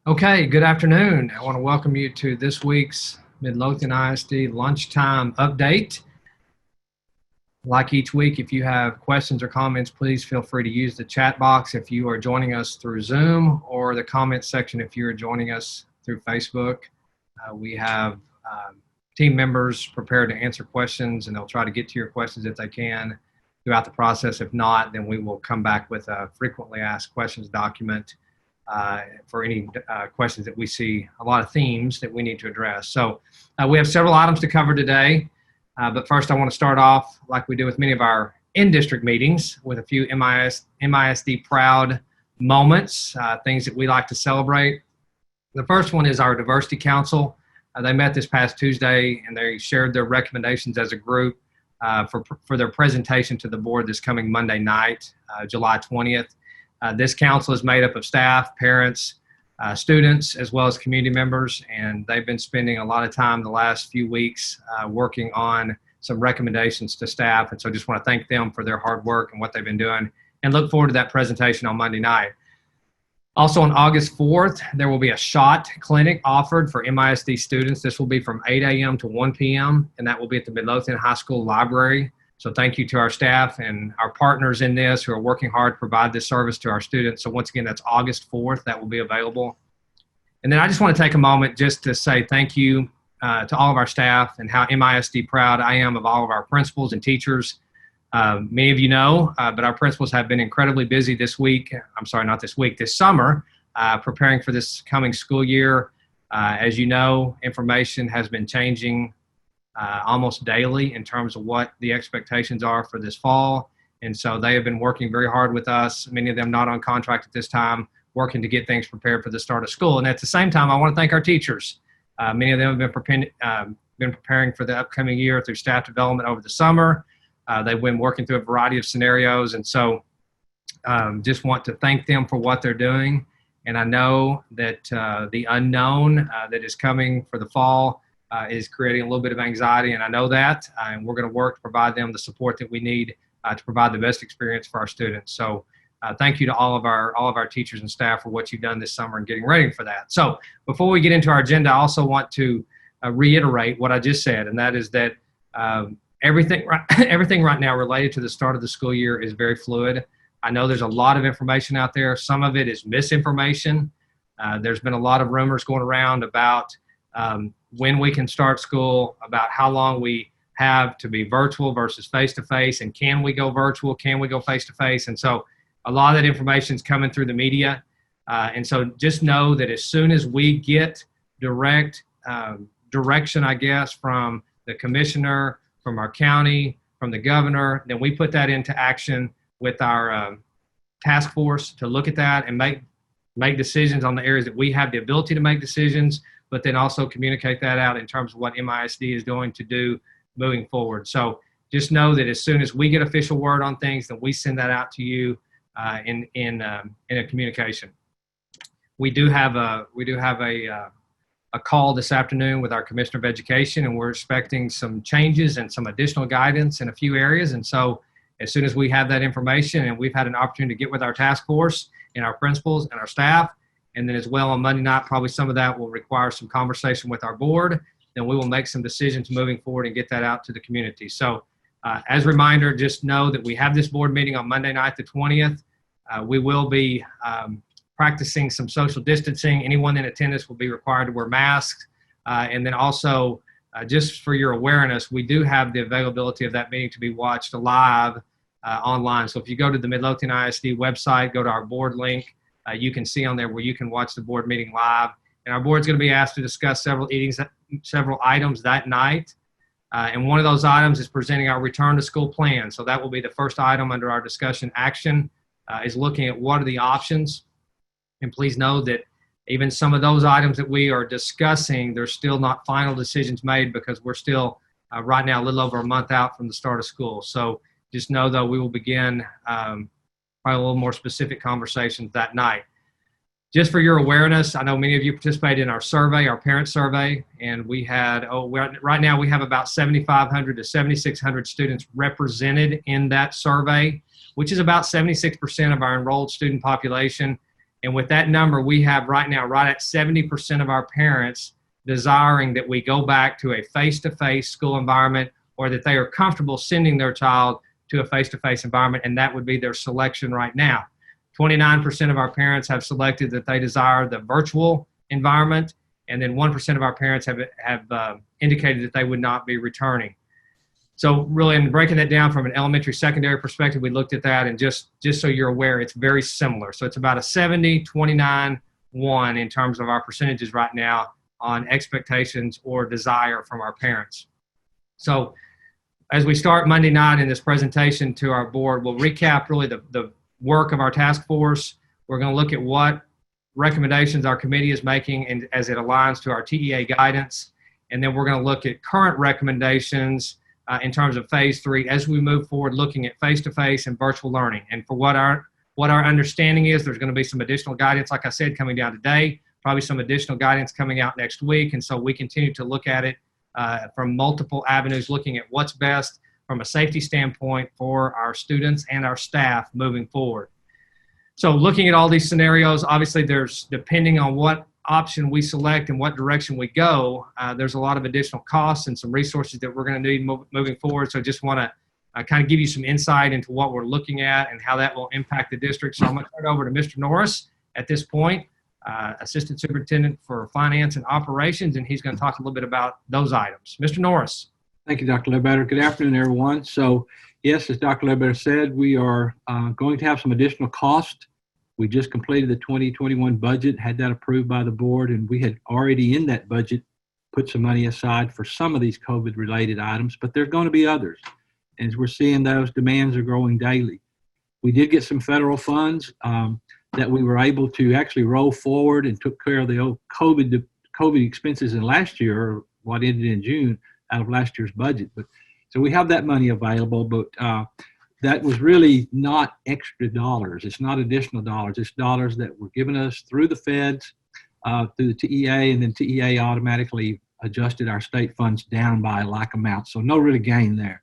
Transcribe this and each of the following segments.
Okay, good afternoon. I want to welcome you to this week's Midlothian ISD lunchtime update. Like each week, if you have questions or comments, please feel free to use the chat box if you are joining us through Zoom, or the comment section if you're joining us through Facebook. We have team members prepared to answer questions, and they'll try to get to your questions if they can throughout the process. If not, then we will come back with a frequently asked questions document for any questions that we see a lot of themes that we need to address. So we have several items to cover today, but first I want to start off like we do with many of our in-district meetings with a few MISD proud moments, things that we like to celebrate. The first one is our Diversity Council. They met this past Tuesday and they shared their recommendations as a group for their presentation to the board this coming Monday night, July 20th. This council is made up of staff, parents, students, as well as community members, and they've been spending a lot of time the last few weeks working on some recommendations to staff. And so I just want to thank them for their hard work and what they've been doing, and look forward to that presentation on Monday night. Also on August 4th, there will be a SHOT clinic offered for MISD students. This will be from 8 a.m. to 1 p.m., and that will be at the Midlothian High School Library. So thank you to our staff and our partners in this who are working hard to provide this service to our students. So once again, that's August 4th, that will be available. And then I just want to take a moment just to say thank you to all of our staff and how MISD proud I am of all of our principals and teachers. Many of you know, but our principals have been incredibly busy this week. I'm sorry, not this week, this summer, preparing for this coming school year. As you know, information has been changing almost daily in terms of what the expectations are for this fall. And so they have been working very hard with us, many of them not on contract at this time, working to get things prepared for the start of school. And at the same time, I want to thank our teachers. Many of them have been preparing for the upcoming year through staff development over the summer. They've been working through a variety of scenarios. And so just want to thank them for what they're doing. And I know that the unknown that is coming for the fall is creating a little bit of anxiety, and I know that, and we're going to work to provide them the support that we need to provide the best experience for our students. So thank you to all of our teachers and staff for what you've done this summer and getting ready for that. So before we get into our agenda, I also want to reiterate what I just said, and that is that everything right now related to the start of the school year is very fluid. I know there's a lot of information out there. Some of it is misinformation. There's been a lot of rumors going around about when we can start school, about how long we have to be virtual versus face-to-face, and can we go virtual, can we go face-to-face? And so a lot of that information is coming through the media. And so just know that as soon as we get direct direction, I guess, from the commissioner, from our county, from the governor, then we put that into action with our task force to look at that and make decisions on the areas that we have the ability to make decisions, but then also communicate that out in terms of what MISD is going to do moving forward. So just know that as soon as we get official word on things, then we send that out to you in a communication. We do have a call this afternoon with our Commissioner of Education, and we're expecting some changes and some additional guidance in a few areas. And so as soon as we have that information, and we've had an opportunity to get with our task force and our principals and our staff, and then as well on Monday night, probably some of that will require some conversation with our board. Then we will make some decisions moving forward and get that out to the community. So as a reminder, just know that we have this board meeting on Monday night, the 20th. We will be practicing some social distancing. Anyone in attendance will be required to wear masks. And then also, just for your awareness, we do have the availability of that meeting to be watched live online. So if you go to the Midlothian ISD website, go to our board link, you can see on there where you can watch the board meeting live. And our board's going to be asked to discuss several items that night. And one of those items is presenting our return to school plan. So that will be the first item under our discussion action, is looking at what are the options. And please know that even some of those items that we are discussing, there's still not final decisions made, because we're still right now a little over a month out from the start of school. So just know, though, we will begin probably a little more specific conversations that night. Just for your awareness, I know many of you participated in our survey, our parent survey, and we had, right now we have about 7,500 to 7,600 students represented in that survey, which is about 76% of our enrolled student population. And with that number, we have right now, right at 70% of our parents desiring that we go back to a face-to-face school environment, or that they are comfortable sending their child to a face-to-face environment, and that would be their selection right now. 29% of our parents have selected that they desire the virtual environment, and then 1% of our parents have indicated that they would not be returning. So really, in breaking that down from an elementary secondary perspective, we looked at that, and just so you're aware, it's very similar. So it's about a 70, 29, 1 in terms of our percentages right now on expectations or desire from our parents. So as we start Monday night in this presentation to our board, we'll recap really the work of our task force. We're going to look at what recommendations our committee is making and as it aligns to our TEA guidance. And then we're going to look at current recommendations in terms of phase 3 as we move forward, looking at face-to-face and virtual learning. And for what our understanding is, there's going to be some additional guidance, like I said, coming down today, probably some additional guidance coming out next week. And so we continue to look at it from multiple avenues, looking at what's best from a safety standpoint for our students and our staff moving forward. So looking at all these scenarios, obviously there's, depending on what option we select and what direction we go, there's a lot of additional costs and some resources that we're going to need moving forward. So just want to kind of give you some insight into what we're looking at and how that will impact the district. So I'm going to turn it over to Mr. Norris at this point, Assistant Superintendent for Finance and Operations, and he's going to talk a little bit about those items. Mr. Norris. Thank you, Dr. Ledbetter. Good afternoon, everyone. So yes, as Dr. Ledbetter said, we are going to have some additional cost. We just completed the 2021 budget, had that approved by the board, and we had already in that budget put some money aside for some of these COVID-related items, but there's going to be others. And as we're seeing, those demands are growing daily. We did get some federal funds that we were able to actually roll forward and took care of the old COVID expenses in last year, or what ended in June, out of last year's budget. But so we have that money available, but that was really not extra dollars. It's not additional dollars. It's dollars that were given us through the feds, through the TEA, and then TEA automatically adjusted our state funds down by a like amount. So no really gain there.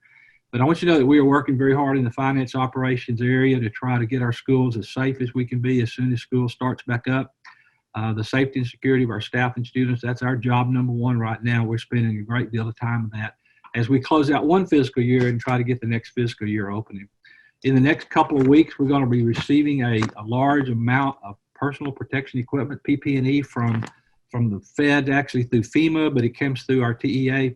But I want you to know that we are working very hard in the finance operations area to try to get our schools as safe as we can be as soon as school starts back up. The safety and security of our staff and students, that's our job number one right now. We're spending a great deal of time on that as we close out one fiscal year and try to get the next fiscal year opening. In the next couple of weeks, we're going to be receiving a large amount of personal protection equipment, PP&E, from the Fed, actually through FEMA, but it comes through our TEA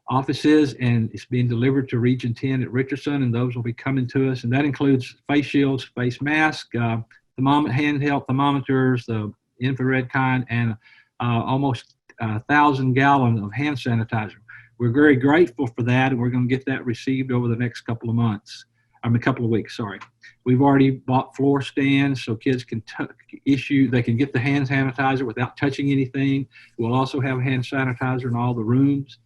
offices, and it's being delivered to Region 10 at Richardson, and those will be coming to us. And that includes face shields, face masks, handheld thermometers, the infrared kind, and almost 1,000 gallons of hand sanitizer. We're very grateful for that, and we're going to get that received over the next couple of months. A couple of weeks, sorry. We've already bought floor stands so kids can they can get the hand sanitizer without touching anything. We'll also have hand sanitizer in all the rooms.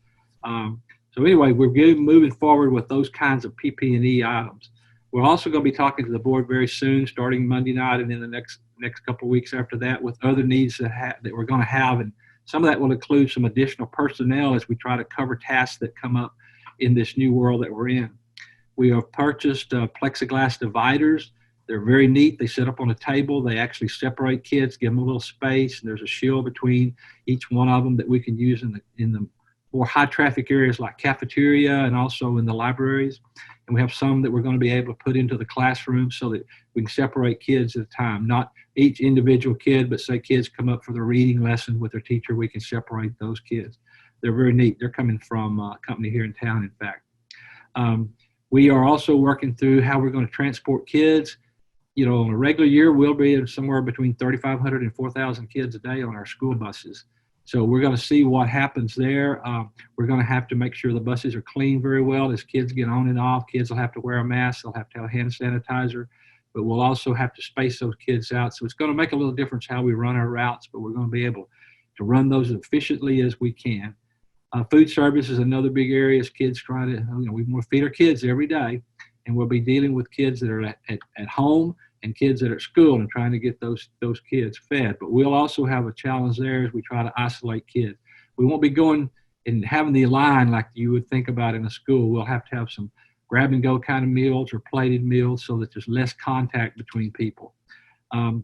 So anyway, we're moving forward with those kinds of PP&E items. We're also going to be talking to the board very soon, starting Monday night and in the next couple of weeks after that, with other needs that we're going to have. And some of that will include some additional personnel as we try to cover tasks that come up in this new world that we're in. We have purchased plexiglass dividers. They're very neat. They sit up on a table. They actually separate kids, give them a little space, and there's a shield between each one of them that we can use in the more high traffic areas like cafeteria and also in the libraries. And we have some that we're going to be able to put into the classroom so that we can separate kids at a time, not each individual kid, but say kids come up for the reading lesson with their teacher, we can separate those kids. They're very neat. They're coming from a company here in town, in fact. We are also working through how we're going to transport kids. You know, in a regular year, we'll be somewhere between 3,500 and 4,000 kids a day on our school buses. So we're going to see what happens there. We're going to have to make sure the buses are clean very well as kids get on and off. Kids will have to wear a mask. They'll have to have hand sanitizer. But we'll also have to space those kids out. So it's going to make a little difference how we run our routes, but we're going to be able to run those as efficiently as we can. Food service is another big area as kids try to, we want to feed our kids every day. And we'll be dealing with kids that are at home and kids that are at school and trying to get those kids fed. But we'll also have a challenge there as we try to isolate kids. We won't be going and having the line like you would think about in a school. We'll have to have some grab and go kind of meals or plated meals so that there's less contact between people.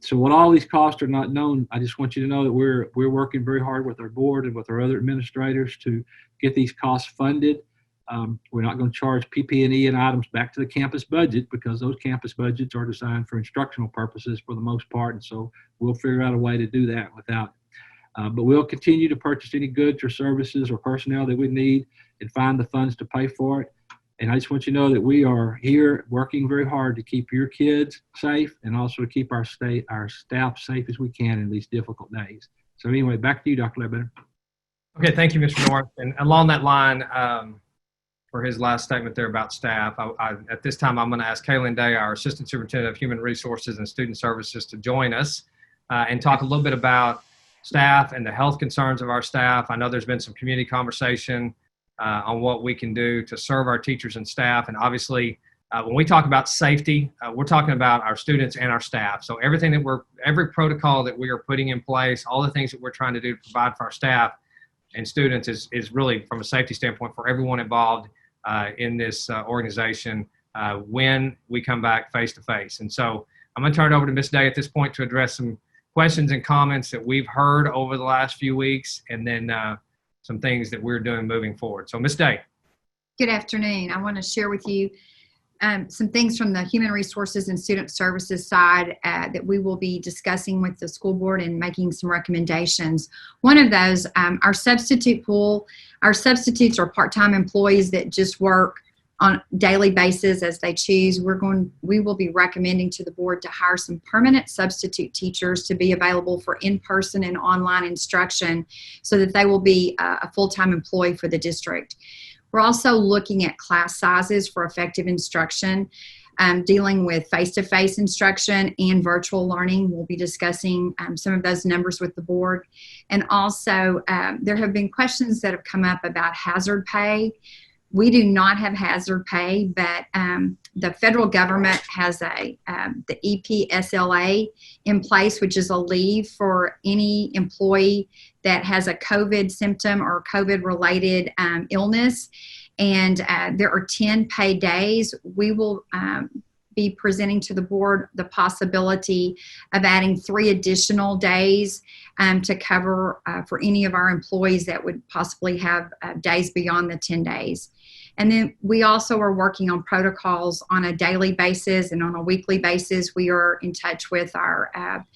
So while all these costs are not known, I just want you to know that we're working very hard with our board and with our other administrators to get these costs funded. We're not going to charge PP&E and items back to the campus budget because those campus budgets are designed for instructional purposes for the most part, and so we'll figure out a way to do that without. But we'll continue to purchase any goods or services or personnel that we need and find the funds to pay for it. And I just want you to know that we are here working very hard to keep your kids safe and also to keep our staff safe as we can in these difficult days. So anyway, back to you, Dr. Ledbetter. Okay, thank you, Mr. North. And along that line, for his last statement there about staff, at this time, I'm going to ask Kaylin Day, our Assistant Superintendent of Human Resources and Student Services, to join us and talk a little bit about staff and the health concerns of our staff. I know there's been some community conversation on what we can do to serve our teachers and staff. And obviously, when we talk about safety, we're talking about our students and our staff. So every protocol that we are putting in place, all the things that we're trying to do to provide for our staff and students is really, from a safety standpoint, for everyone involved in this organization when we come back face to face. And so I'm going to turn it over to Ms. Day at this point to address some questions and comments that we've heard over the last few weeks, and then some things that we're doing moving forward. So Ms. Day. Good afternoon. I want to share with you some things from the Human Resources and Student Services side that we will be discussing with the school board and making some recommendations. One of those, our substitute pool. Our substitutes are part-time employees that just work on a daily basis as they choose. We will be recommending to the board to hire some permanent substitute teachers to be available for in-person and online instruction so that they will be a full-time employee for the district. We're also looking at class sizes for effective instruction, dealing with face-to-face instruction and virtual learning. We'll be discussing some of those numbers with the board. And also, there have been questions that have come up about hazard pay. We do not have hazard pay, but the federal government has the EPSLA in place, which is a leave for any employee that has a COVID symptom or COVID-related illness. And there are 10 paid days. We will be presenting to the board the possibility of adding 3 additional days to cover for any of our employees that would possibly have days beyond the 10 days. And then we also are working on protocols on a daily basis and on a weekly basis. We are in touch with our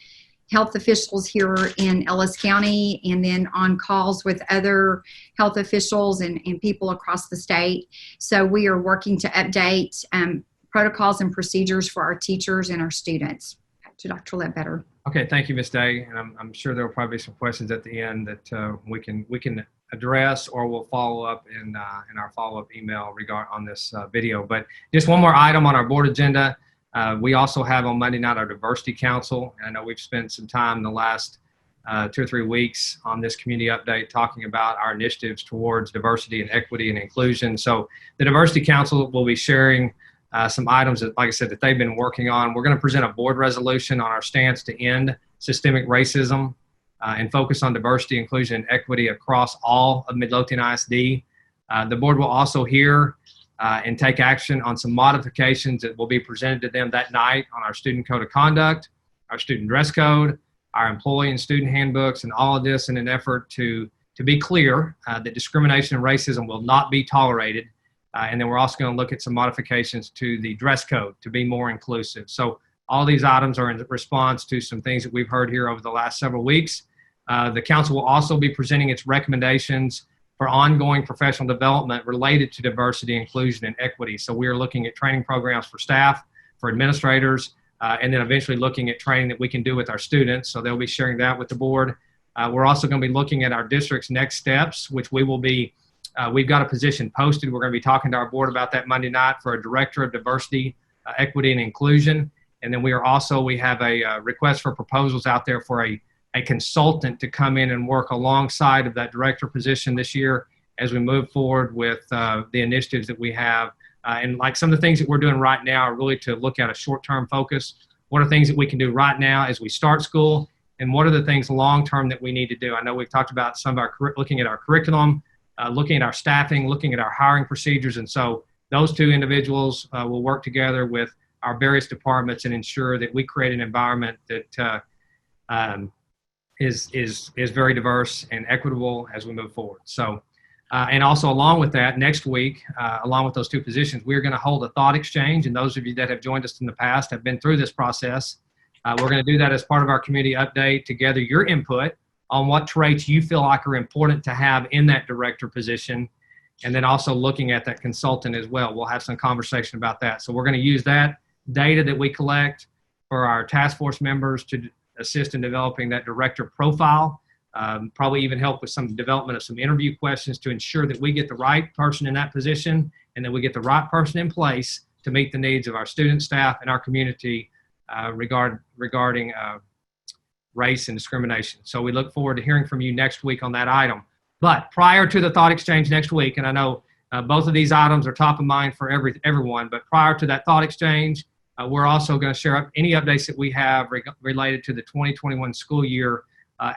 health officials here in Ellis County and then on calls with other health officials and people across the state. So we are working to update protocols and procedures for our teachers and our students. Back to Dr. Ledbetter. Okay, thank you, Ms. Day. And I'm sure there will probably be some questions at the end that we can address, or we'll follow up in our follow-up email on this video. But just one more item on our board agenda. We also have on Monday night our Diversity Council. And I know we've spent some time in the last 2 or 3 weeks on this community update talking about our initiatives towards diversity and equity and inclusion. So the Diversity Council will be sharing some items that, like I said, that they've been working on. We're going to present a board resolution on our stance to end systemic racism and focus on diversity, inclusion, and equity across all of Midlothian ISD. The board will also hear and take action on some modifications that will be presented to them that night on our student code of conduct, our student dress code, our employee and student handbooks, and all of this in an effort to be clear that discrimination and racism will not be tolerated. And then we're also going to look at some modifications to the dress code to be more inclusive. So all these items are in response to some things that we've heard here over the last several weeks. The council will also be presenting its recommendations for ongoing professional development related to diversity, inclusion, and equity. So we are looking at training programs for staff, for administrators, and then eventually looking at training that we can do with our students. So they'll be sharing that with the board. We're also going to be looking at our district's next steps, which we will be we've got a position posted. We're going to be talking to our board about that Monday night for a director of diversity, equity, and inclusion. And then we have a request for proposals out there for a consultant to come in and work alongside of that director position this year as we move forward with the initiatives that we have. And like some of the things that we're doing right now are really to look at a short-term focus. What are things that we can do right now as we start school? And what are the things long-term that we need to do? I know we've talked about some of our, looking at our curriculum, looking at our staffing, looking at our hiring procedures. And so those 2 individuals will work together with our various departments and ensure that we create an environment that is very diverse and equitable as we move forward. So, and also along with that, next week, along with those two positions, we're going to hold a thought exchange. And those of you that have joined us in the past have been through this process. We're going to do that as part of our community update to gather your input on what traits you feel like are important to have in that director position. And then also looking at that consultant as well. We'll have some conversation about that. So we're going to use that data that we collect for our task force members to assist in developing that director profile. Probably even help with some development of some interview questions to ensure that we get the right person in that position and that we get the right person in place to meet the needs of our student, staff, and our community regarding race and discrimination. So we look forward to hearing from you next week on that item. But prior to the thought exchange next week, and I know both of these items are top of mind for everyone, but prior to that thought exchange, we're also going to share up any updates that we have related to the 2021 school year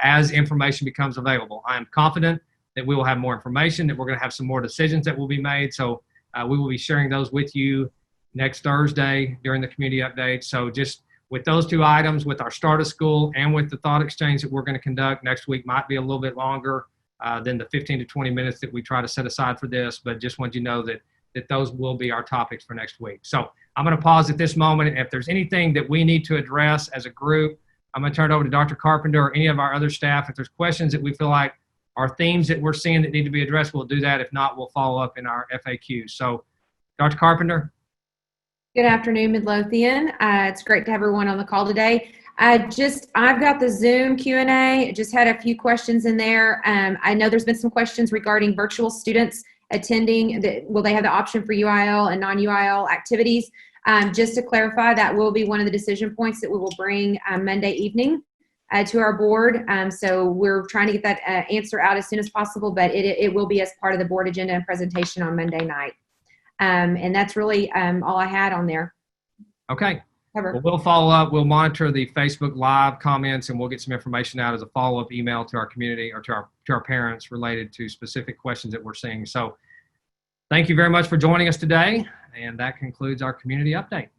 as information becomes available. I am confident that we will have more information, that we're going to have some more decisions that will be made. So we will be sharing those with you next Thursday during the community update. So just with those two items, with our start of school and with the thought exchange that we're going to conduct next week, might be a little bit longer than the 15 to 20 minutes that we try to set aside for this, but just want you to know that those will be our topics for next week. So I'm going to pause at this moment. If there's anything that we need to address as a group, I'm going to turn it over to Dr. Carpenter or any of our other staff. If there's questions that we feel like are themes that we're seeing that need to be addressed, we'll do that. If not, we'll follow up in our FAQ. So Dr. Carpenter. Good afternoon, Midlothian. It's great to have everyone on the call today. I've got the Zoom Q&A. Just had a few questions in there. I know there's been some questions regarding virtual students attending. Will they have the option for UIL and non-UIL activities? Just to clarify, that will be one of the decision points that we will bring Monday evening to our board. So we're trying to get that answer out as soon as possible, but it will be as part of the board agenda and presentation on Monday night. And that's really all I had on there. Okay. Well, we'll follow up. We'll monitor the Facebook Live comments, and we'll get some information out as a follow-up email to our community or to our parents related to specific questions that we're seeing. So thank you very much for joining us today, and that concludes our community update.